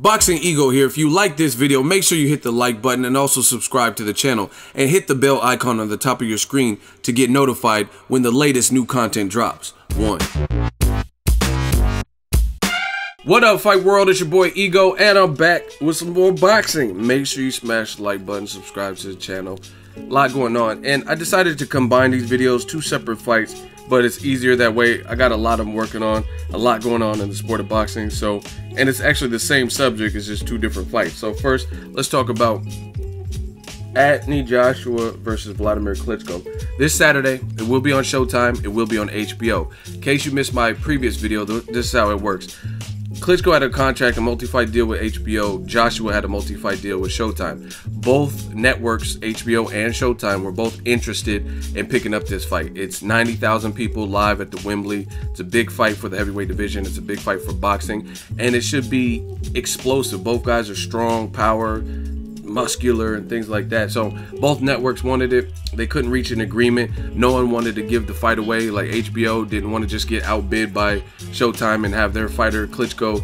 Boxingego here. If you like this video, make sure you hit the like button and also subscribe to the channel and hit the bell icon on the top of your screen to get notified when the latest new content drops. What up, Fight World? It's your boy Ego, and I'm back with some more boxing. Make sure you smash the like button, subscribe to the channel. A lot going on, and I decided to combine these videos, two separate fights, but it's easier that way. I got a lot I'm working on, a lot going on in the sport of boxing, and it's actually the same subject, it's just two different fights. So first, let's talk about Anthony Joshua versus Vladimir Klitschko. This Saturday, it will be on Showtime, it will be on HBO. In case you missed my previous video, this is how it works. Klitschko had a contract, a multi-fight deal with HBO. Joshua had a multi-fight deal with Showtime. Both networks, HBO and Showtime, were both interested in picking up this fight. It's 90,000 people live at the Wembley. It's a big fight for the heavyweight division. It's a big fight for boxing, and it should be explosive. Both guys are strong, power, muscular, and things like that. So both networks wanted it. They couldn't reach an agreement. No one wanted to give the fight away. Like HBO didn't want to just get outbid by Showtime and have their fighter Klitschko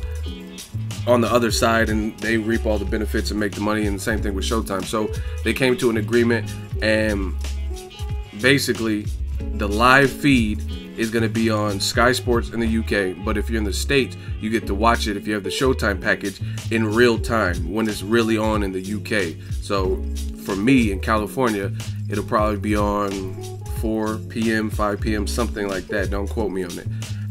on the other side and they reap all the benefits and make the money, and the same thing with Showtime. So they came to an agreement, and basically the live feed is going to be on Sky Sports in the UK, but if you're in the States, you get to watch it if you have the Showtime package in real time when it's really on in the UK. So for me in California, it'll probably be on 4 p.m., 5 p.m., something like that. Don't quote me on it.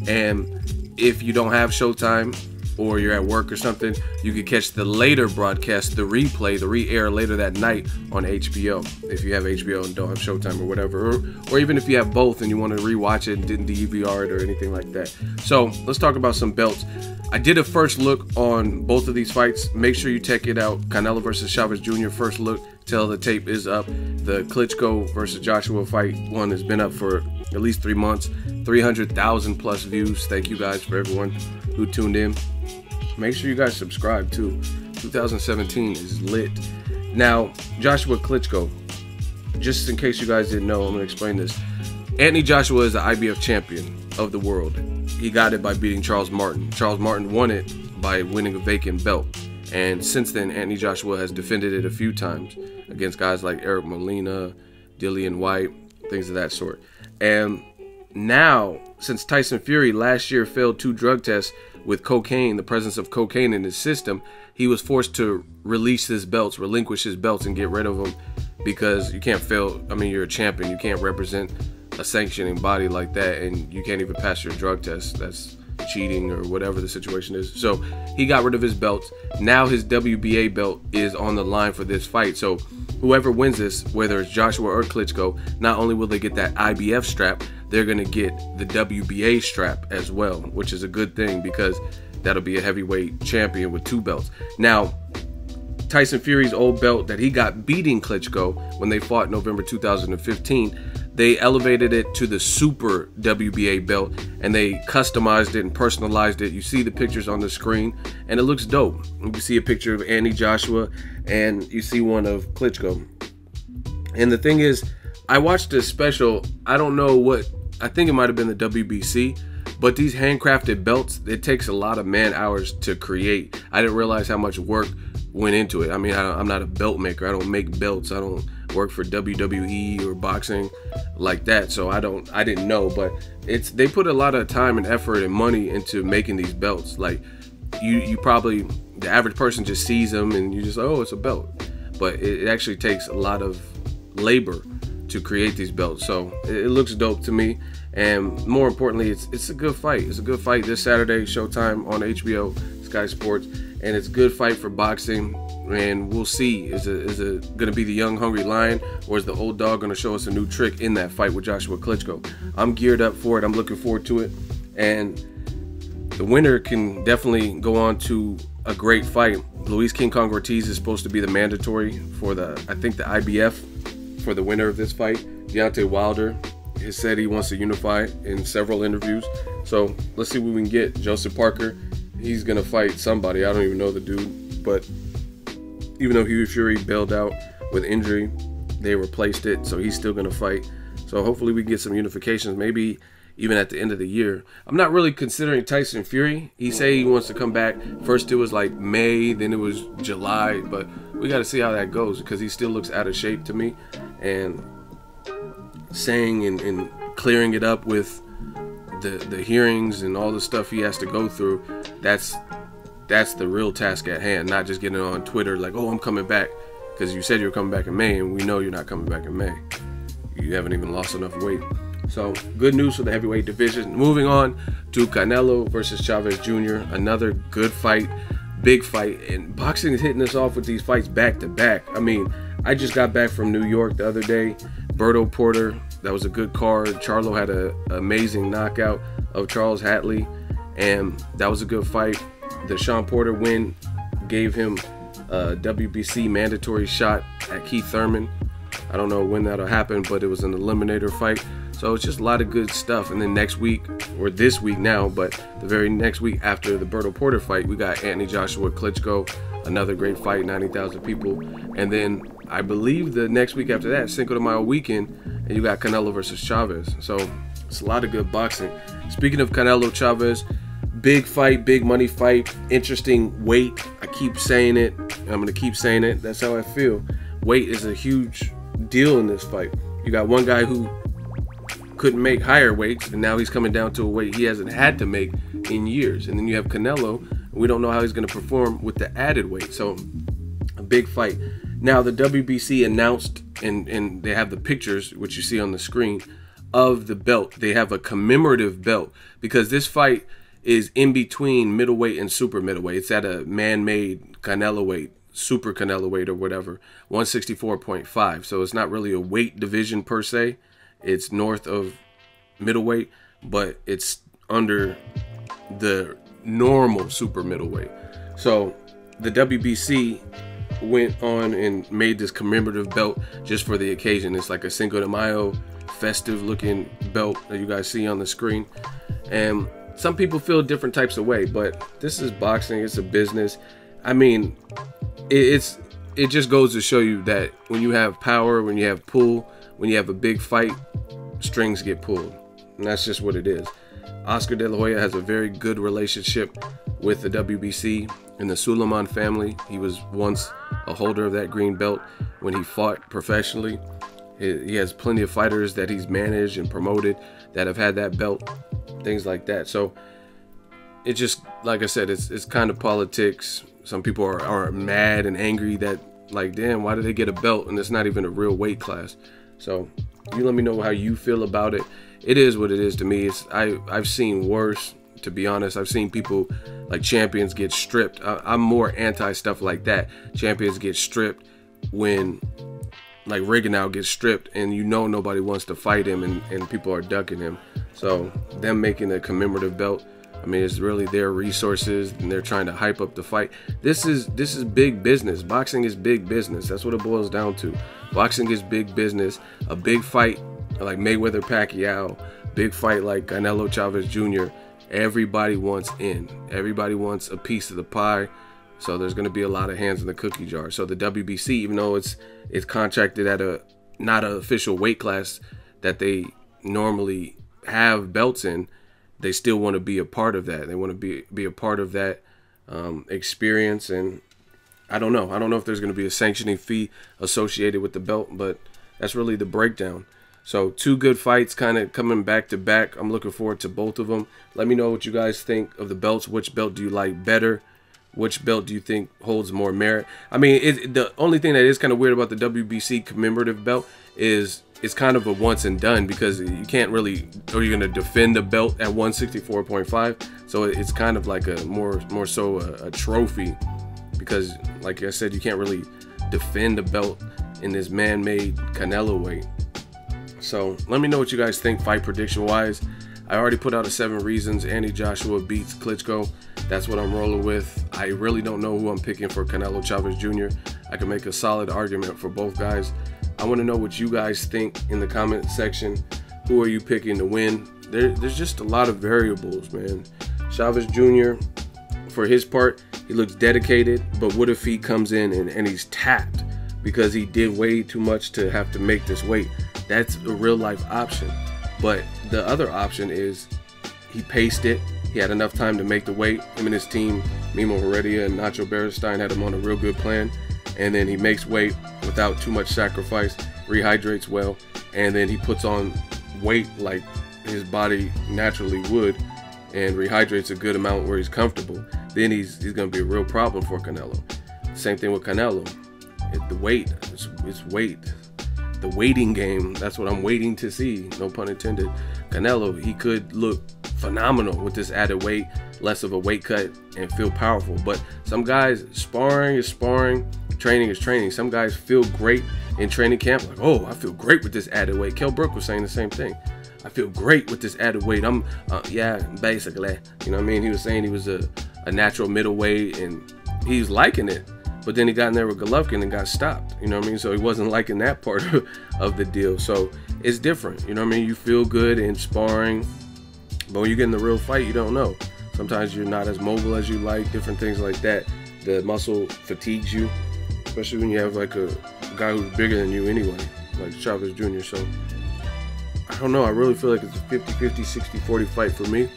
And if you don't have Showtime, or you're at work or something, you could catch the later broadcast, the replay, the re-air later that night on HBO. If you have HBO and don't have Showtime or whatever, or even if you have both and you want to rewatch it and didn't DVR it or anything like that. So let's talk about some belts. I did a first look on both of these fights. Make sure you check it out. Canelo versus Chavez Jr. first look till the tape is up. The Klitschko versus Joshua fight one has been up for at least 3 months. 300,000 plus views. Thank you guys for everyone who tuned in. Make sure you guys subscribe too. 2017 is lit. Now, Joshua Klitschko, just in case you guys didn't know, I'm gonna explain this. Anthony Joshua is the IBF champion of the world. He got it by beating Charles Martin. Charles Martin won it by winning a vacant belt. And since then, Anthony Joshua has defended it a few times against guys like Eric Molina, Dillian White, things of that sort. And now, since Tyson Fury last year failed 2 drug tests with cocaine, the presence of cocaine in his system, he was forced to release his belts, relinquish his belts, and get rid of them, because you can't fail. I mean, you're a champion. You can't represent a sanctioning body like that, and you can't even pass your drug test. That's cheating or whatever the situation is. So he got rid of his belts. Now his WBA belt is on the line for this fight. So whoever wins this, whether it's Joshua or Klitschko, not only will they get that IBF strap, they're going to get the WBA strap as well, which is a good thing because that'll be a heavyweight champion with 2 belts. Now, Tyson Fury's old belt that he got beating Klitschko when they fought in November 2015, they elevated it to the Super WBA belt, and they customized it and personalized it. You see the pictures on the screen, and it looks dope. You see a picture of Anthony Joshua, and you see one of Klitschko. And the thing is, I watched this special, I don't know what, I think it might have been the WBC, but these handcrafted belts, it takes a lot of man hours to create. I didn't realize how much work went into it. I mean, I'm not a belt maker. I don't make belts. I don't work for WWE or boxing like that, so I didn't know, but they put a lot of time and effort and money into making these belts. Like you probably, the average person just sees them and you just, oh, it's a belt, but it actually takes a lot of labor to create these belts. So it looks dope to me, and more importantly, it's a good fight. It's a good fight this Saturday, Showtime on HBO, Sky Sports, and it's a good fight for boxing. And we'll see, is it going to be the young hungry lion, or is the old dog going to show us a new trick in that fight with Joshua Klitschko? I'm geared up for it. I'm looking forward to it, and the winner can definitely go on to a great fight. Luis King Kong Ortiz is supposed to be the mandatory for I think the IBF for the winner of this fight. Deontay Wilder has said he wants to unify in several interviews. So let's see what we can get. Joseph Parker, he's going to fight somebody. I don't even know the dude, but even though Hughie Fury bailed out with injury, they replaced it, so he's still going to fight. So hopefully we get some unifications. Maybe even at the end of the year. I'm not really considering Tyson Fury. He say he wants to come back. First it was like May, then it was July, but we got to see how that goes because he still looks out of shape to me. And saying and clearing it up with the hearings and all the stuff he has to go through, that's the real task at hand, not just getting on Twitter like, oh, I'm coming back, because you said you were coming back in May, and we know you're not coming back in May. You haven't even lost enough weight. So good news for the heavyweight division. Moving on to Canelo versus Chavez Jr., another good fight, big fight, and boxing is hitting us off with these fights back to back. I mean, I just got back from New York the other day. Berto Porter, that was a good card. Charlo had an amazing knockout of Charles Hatley, and that was a good fight. The Sean Porter win gave him a WBC mandatory shot at Keith Thurman. I don't know when that'll happen, but it was an eliminator fight. So it's just a lot of good stuff. And then next week, or this week now, but the very next week after the Berto Porter fight, we got Anthony Joshua Klitschko, another great fight, 90,000 people. And then I believe the next week after that, Cinco de Mayo weekend, and you got Canelo versus Chavez. So it's a lot of good boxing. Speaking of Canelo Chavez, big fight, big money fight, interesting weight. I keep saying it. I'm going to keep saying it. That's how I feel. Weight is a huge deal in this fight. You got one guy who couldn't make higher weights, and now he's coming down to a weight he hasn't had to make in years. And then you have Canelo, and we don't know how he's going to perform with the added weight. So a big fight. Now the WBC announced, and they have the pictures, which you see on the screen, of the belt. They have a commemorative belt because this fight is in between middleweight and super middleweight. It's at a man-made Canelo weight, super Canelo weight or whatever, 164.5. So it's not really a weight division per se. It's north of middleweight, but it's under the normal super middleweight. So the WBC went on and made this commemorative belt just for the occasion. It's like a Cinco de Mayo festive looking belt that you guys see on the screen. And some people feel different types of way, but this is boxing. It's a business. I mean, it just goes to show you that when you have power, when you have pull, when you have a big fight, strings get pulled. And that's just what it is. Oscar De La Hoya has a very good relationship with the WBC and the Suleiman family. He was once a holder of that green belt when he fought professionally. He has plenty of fighters that he's managed and promoted that have had that belt, things like that. So it just, like I said, it's kind of politics. Some people are mad and angry that, like, damn, why did they get a belt and it's not even a real weight class? So you let me know how you feel about it. It is what it is to me. I've seen worse, to be honest. I've seen people like champions get stripped. I'm more anti stuff like that. Champions get stripped when, like, Rigondeaux gets stripped and you know nobody wants to fight him and people are ducking him. So them making a commemorative belt, I mean, it's really their resources and they're trying to hype up the fight. This is big business. Boxing is big business. That's what it boils down to. Boxing is big business. A big fight like Mayweather Pacquiao, big fight like Canelo Chavez Jr., everybody wants in. Everybody wants a piece of the pie. So there's going to be a lot of hands in the cookie jar. So the WBC, even though it's contracted at a not an official weight class that they normally have belts in, they still want to be a part of that. They want to be a part of that experience. And I don't know. I don't know if there's going to be a sanctioning fee associated with the belt, but that's really the breakdown. So 2 good fights kind of coming back to back. I'm looking forward to both of them. Let me know what you guys think of the belts. Which belt do you like better? Which belt do you think holds more merit? I mean, the only thing that is kind of weird about the WBC commemorative belt is it's kind of a once and done because you can't really, or you're going to defend the belt at 164.5. So it's kind of like a more so a trophy because, like I said, you can't really defend the belt in this man-made Canelo weight. So let me know what you guys think fight prediction wise. I already put out a 7 reasons Anthony Joshua beats Klitschko. That's what I'm rolling with. I really don't know who I'm picking for Canelo Chavez Jr. I can make a solid argument for both guys. I want to know what you guys think in the comment section. Who are you picking to win? There's just a lot of variables, man. Chavez Jr., for his part, he looks dedicated, but what if he comes in and he's tapped because he did way too much to have to make this weight? That's a real life option. But the other option is he paced it. He had enough time to make the weight. Him and his team, Mimo Heredia and Nacho Beristain, had him on a real good plan. And then he makes weight without too much sacrifice, rehydrates well, and then he puts on weight like his body naturally would and rehydrates a good amount where he's comfortable. Then he's going to be a real problem for Canelo. Same thing with Canelo. The weight, it's weight. The waiting game, that's what I'm waiting to see, no pun intended. Canelo, he could look phenomenal with this added weight, less of a weight cut, and feel powerful. But some guys, sparring is sparring, training is training. Some guys feel great in training camp, like, oh, I feel great with this added weight. Kell Brook was saying the same thing. I feel great with this added weight. Yeah, basically, you know what I mean? He was saying he was a natural middleweight, and he's liking it. But then he got in there with Golovkin and got stopped, you know what I mean? So he wasn't liking that part of the deal. So it's different, you know what I mean? You feel good in sparring, but when you get in the real fight, you don't know. Sometimes you're not as mobile as you like, different things like that. The muscle fatigues you, especially when you have like a guy who's bigger than you anyway, like Chavez Jr. So I don't know, I really feel like it's a 50-50, 60-40 fight for me.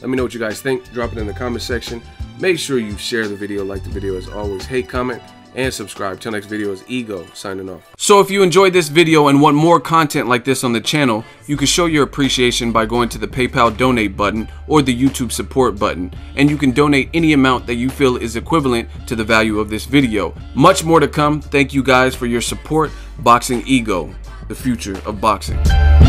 Let me know what you guys think. Drop it in the comment section. Make sure you share the video, like the video as always. Hey, comment, and subscribe. Till next video is Ego signing off. So if you enjoyed this video and want more content like this on the channel, you can show your appreciation by going to the PayPal donate button or the YouTube support button. And you can donate any amount that you feel is equivalent to the value of this video. Much more to come. Thank you guys for your support. Boxingego, the future of boxing.